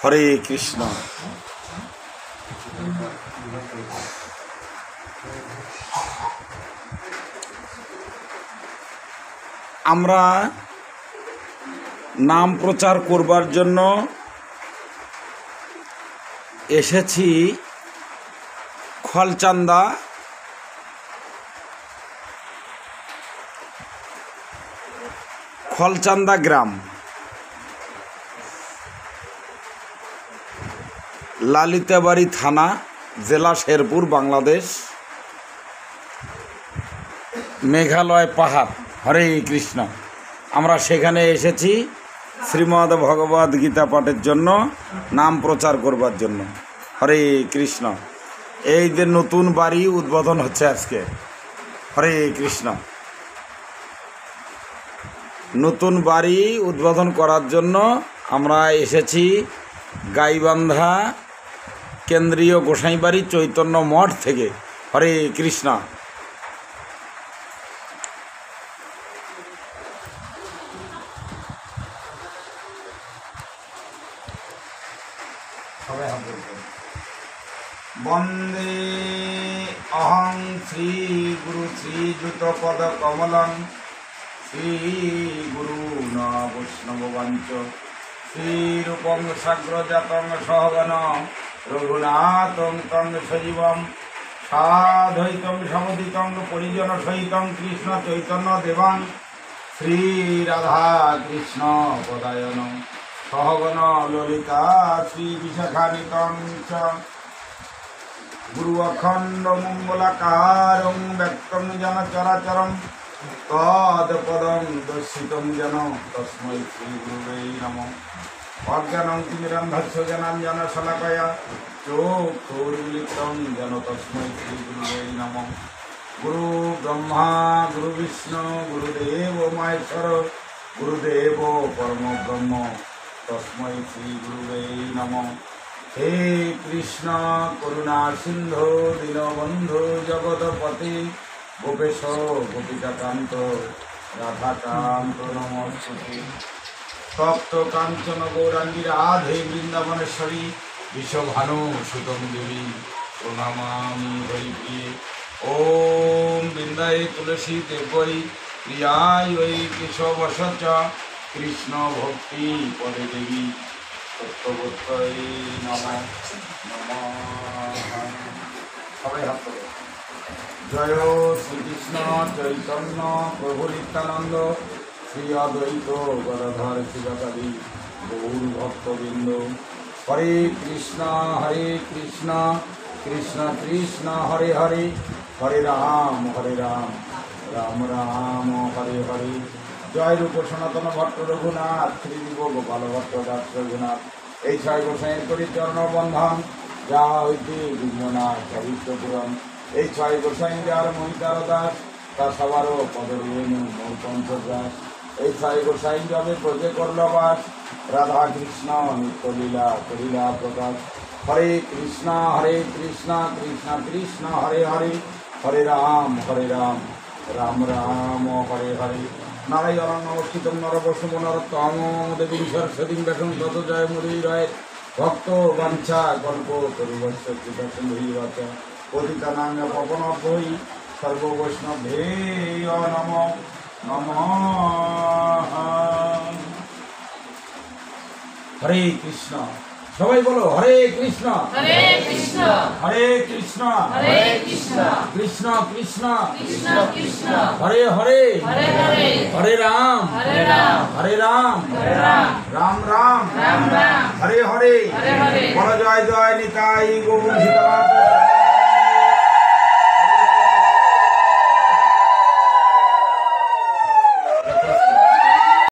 হরে কৃষ্ণ। আমরা নাম প্রচার করবার জন্য এসেছি খলচান্দা গ্রাম, লালিতাবাড়ি থানা, জেলা শেরপুর, বাংলাদেশ, মেঘালয় পাহাড়। হরে কৃষ্ণ। আমরা সেখানে এসেছি শ্রীমদ্ ভগবদ গীতা পাঠের জন্য, নাম প্রচার করবার জন্য। হরে কৃষ্ণ। এই যে নতুন বাড়ি উদ্বোধন হচ্ছে আজকে। হরে কৃষ্ণ। নতুন বাড়ি উদ্বোধন করার জন্য আমরা এসেছি গাইবান্ধা কেন্দ্রীয় গোসাইবাড়ি চৈতন্য মঠ থেকে। হরে কৃষ্ণ। বন্দে অহং শ্রী গুরু শ্রীযুত পদ কমলং শ্রী গুরু ন বৈষ্ণব বঞ্চ শ্রীরূপং সাগ্রজাতং সহগণ রঘুনাথং তং সজীবম সাধৈতং সমদিতং পরিজন সহিতং কৃষ্ণ চৈতন্য দেবাং শ্রী রাধা কৃষ্ণ পদায়ন সহগণ ললিতা শ্রী বিশাখানিতং চ গুরু অখণ্ড মঙ্গলাকারং ব্যক্তং জন চরাচরং তৎপদং দর্শিতং যেন তস্मै শ্রী গুরুবে নমঃ। অজ্ঞানং তিমিরন্ধস্য জ্ঞানাঞ্জন শলাকয়া চক্ষুর্মিলিতং যেন তস্मै শ্রী গুরুবে নমঃ। গুরু ব্রহ্মা গুরু বিষ্ণু গুরুদেব মহেশ্বর গুরুদেব পরম ব্রহ্ম তস্मै শ্রী গুরুবে নমঃ। হে কৃষ্ণ করুণা সিন্ধু দীনবন্ধু জগৎপতি গোপেশ গোপিকাকান্ত রাধাকান্ত নমস্তুতে। তপ্ত কাঞ্চন গৌরাঙ্গী রাধে বৃন্দাবনেশ্বরী বিশ্বভানু সুতং দেবী প্রণমামি হরিপ্রিয়ে। ওম বৃন্দায় তুলসী দেবৈ প্রিয়ায় ওই কেশবশ কৃষ্ণ ভক্তি পদে দেবী সত্যবত্তৈ নমঃ। সবাই হাত তোলো। জয় শ্রীকৃষ্ণ চৈতন্য প্রভু নিত্যানন্দ শ্রী অদ্বৈত গদাধর শিবকালী গৌর ভক্তবৃন্দ। হরে কৃষ্ণ কৃষ্ণ কৃষ্ণ হরে হরে, হরে রাম রাম রাম হরে হরে। জয় রূপ সনাতন ভট্ট রঘুনাথ, শ্রীদেব গোপাল ভট্ট দাস রঘুনাথ। এই ছয় গোসাইয়ের করি চরণ বন্ধন, যা হইতে বিঘ্ননাথ পবিত্র পুরাণ। এই ছয় গোসাই যার মহিতার দাস, তা সবারও পদরেণু মূল পঞ্চদাস। এই ছয় গোসাই যাবে প্রজে করল বাস, রাধা কৃষ্ণ নিত্যলীলা করিলা প্রকাশ। হরে কৃষ্ণ কৃষ্ণ কৃষ্ণ হরে হরে, হরে রাম রাম রাম হরে হরে। নারায়ণ নমস্কৃতং নরবসুম নরোত্তম দেবীং সরস্বতীং ব্যাসং তত জয় মুরলীধর। ভক্ত বাঞ্ছা কল্প তরুবশ্য কৃপা সিন্ধুরিবাচ পতিতানাং পাবনভ্যৈ সর্ববৈষ্ণবেয় নমো নমঃ। হরে কৃষ্ণ। সবাই বলো হরে কৃষ্ণ হরে কৃষ্ণ হরে কৃষ্ণ হরে কৃষ্ণ কৃষ্ণ কৃষ্ণ কৃষ্ণ কৃষ্ণ হরে হরে, হরে হরে হরে রাম হরে রাম হরে রাম হরে রাম রাম রাম রাম রাম হরে হরে। হরে হরে। বল জয় জয় নিতাই গৌর সীতানাথ।